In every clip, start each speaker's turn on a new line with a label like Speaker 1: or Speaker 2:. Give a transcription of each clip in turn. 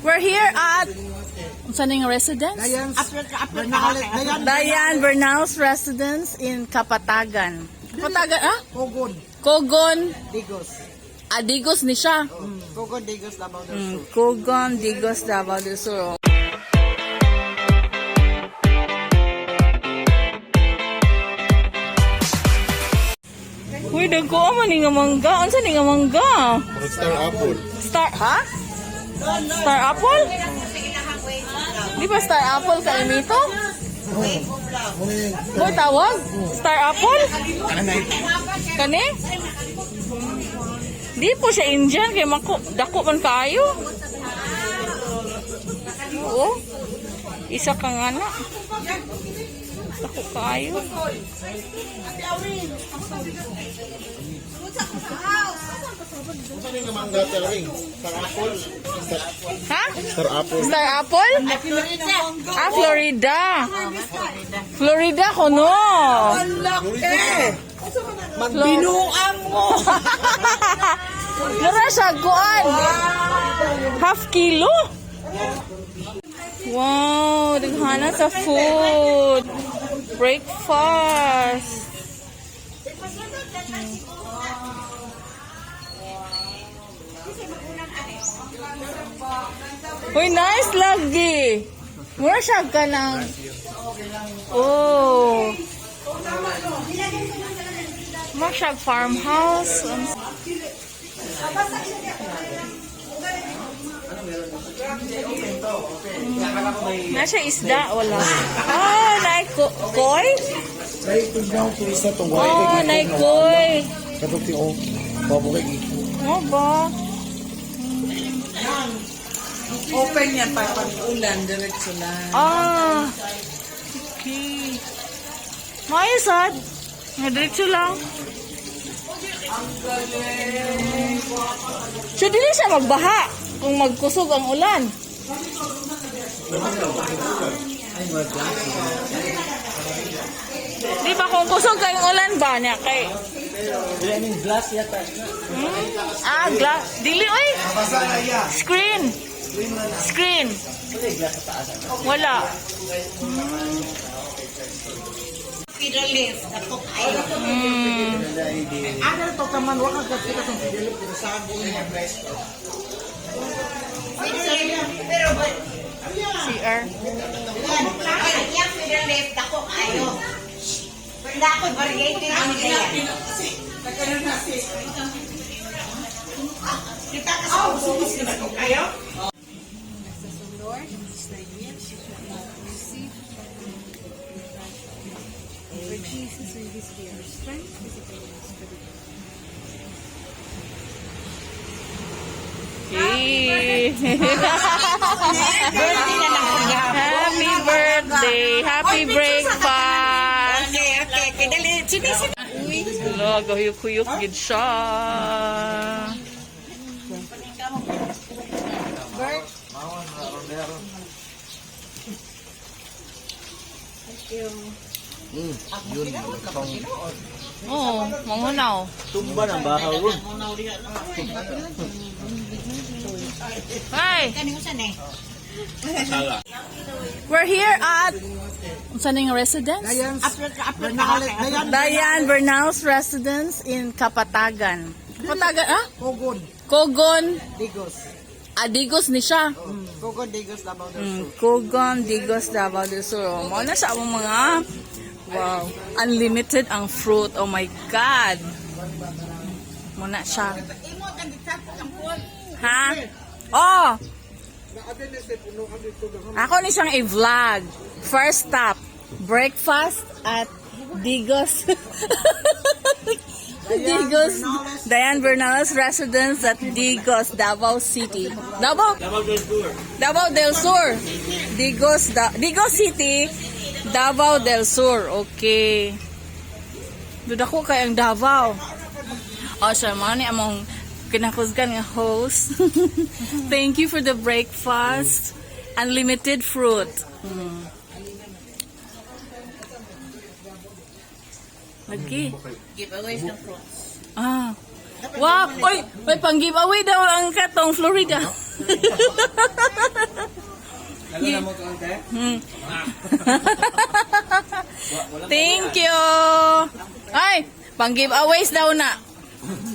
Speaker 1: We're here at saan residence? Dianne Bernales residence in Kapatagan. Kapatagan, ah?
Speaker 2: Cogon.
Speaker 1: Cogon.
Speaker 2: Digos.
Speaker 1: Ah, Digos ni siya.
Speaker 2: Cogon, Digos, Davao del Sur.
Speaker 1: Cogon, Digos, Davao del Sur. Uy, dagko man ni nga mangga. Unsa ni nga mangga?
Speaker 3: Star apple.
Speaker 1: Star, ha? Star apple? Di ba star apple ka imito? Boy, tawag? Star apple? Kani? Di po siya Indian, kaya dako man kayo. Oo. Isa ka nga na. Dako kayo.
Speaker 3: Ano yung mangga talaring? Star apple?
Speaker 1: Ha?
Speaker 3: Star apple.
Speaker 1: Star apple? Ah, Florida. Florida ko no.
Speaker 2: Magbinuang mo!
Speaker 1: Lura siya, kuan. Half kilo? Wow, daghana sa food. Breakfast. Uy, nice lagi. Mura siya ka ng... Oh. Mura siya farmhouse. Nasa isda, wala. Ah, naikoy? Oh, naikoy.
Speaker 3: Katok yung babukay.
Speaker 1: Oh, ba?
Speaker 2: Open yan para pag-ulan, diretso lang.
Speaker 1: Ah, okay. Maayos, diretso lang. So, dili siya magbaha kung magkusog ang ulan. Di ba kung kusog kayong ulan ba niya kay?
Speaker 2: Glass yata.
Speaker 1: Ah, glass. Dili, oy. Screen. Screen. Wala.
Speaker 2: Pidalif, dapat ay. Ano to kaman wala ka kita sa pidalif pero sa akin niya presto. Pero
Speaker 1: CR.
Speaker 2: ay yang pidalif dako ayo. Pero dako variety ang kaya. Kita kasi ayo.
Speaker 1: Hey. Happy birthday. Happy breakfast. Hello, gahuyok-huyok gid siya.
Speaker 3: Yun.
Speaker 1: Oh, mangunaw.
Speaker 3: Tumba ng bahaw ron.
Speaker 1: Hi. We're here at saan residence? Dianne Bernales residence in Kapatagan. Kapatagan, ah?
Speaker 2: Cogon.
Speaker 1: Cogon.
Speaker 2: Digos.
Speaker 1: Ah, Digos ni siya.
Speaker 2: Cogon, Digos, Davao del Sur.
Speaker 1: Cogon, Digos, Davao del Sur. Mao na sa among mga wow, unlimited ang fruit. Oh my God. Muna siya. Ha? Oh! Ako ni siyang i-vlog. First stop, breakfast at Digos. Digos, Dianne Bernales residence at Digos, Davao City. Davao del Sur. Davao del Sur. Digos, Digos City, Davao del Sur. Okay. Dudako kay ang Davao. Oh, siya man ni among kinakusgan nga host. Thank you for the breakfast. Unlimited fruit. Lagi.
Speaker 2: Giveaways ng fruits.
Speaker 1: Ah. Wow! Oy! May pang-giveaway daw ang katong Florida. Hmm. Thank you. Ay, pang giveaways daw na.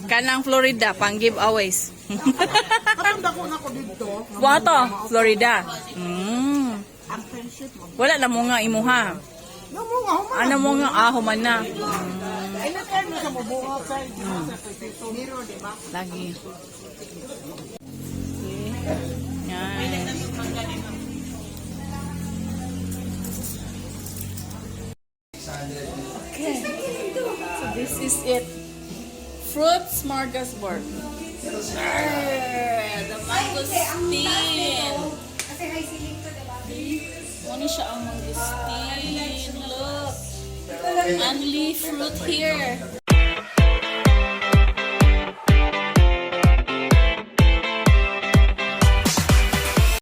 Speaker 1: Kanang Florida, pang giveaways.
Speaker 2: Kapag dako na ko dito,
Speaker 1: Wato, Florida.
Speaker 2: ang friendship mo.
Speaker 1: Wala na mo nga imuha.
Speaker 2: Yung mga human.
Speaker 1: Ano mo nga ahuman na.
Speaker 2: Ay, nakain mo sa mabunga sa Miro, di ba?
Speaker 1: Lagi. Yan. Okay. So this is it. Fruit smorgasbord. The mangosteen. Ano siya ang mangosteen? Look. Only fruit here.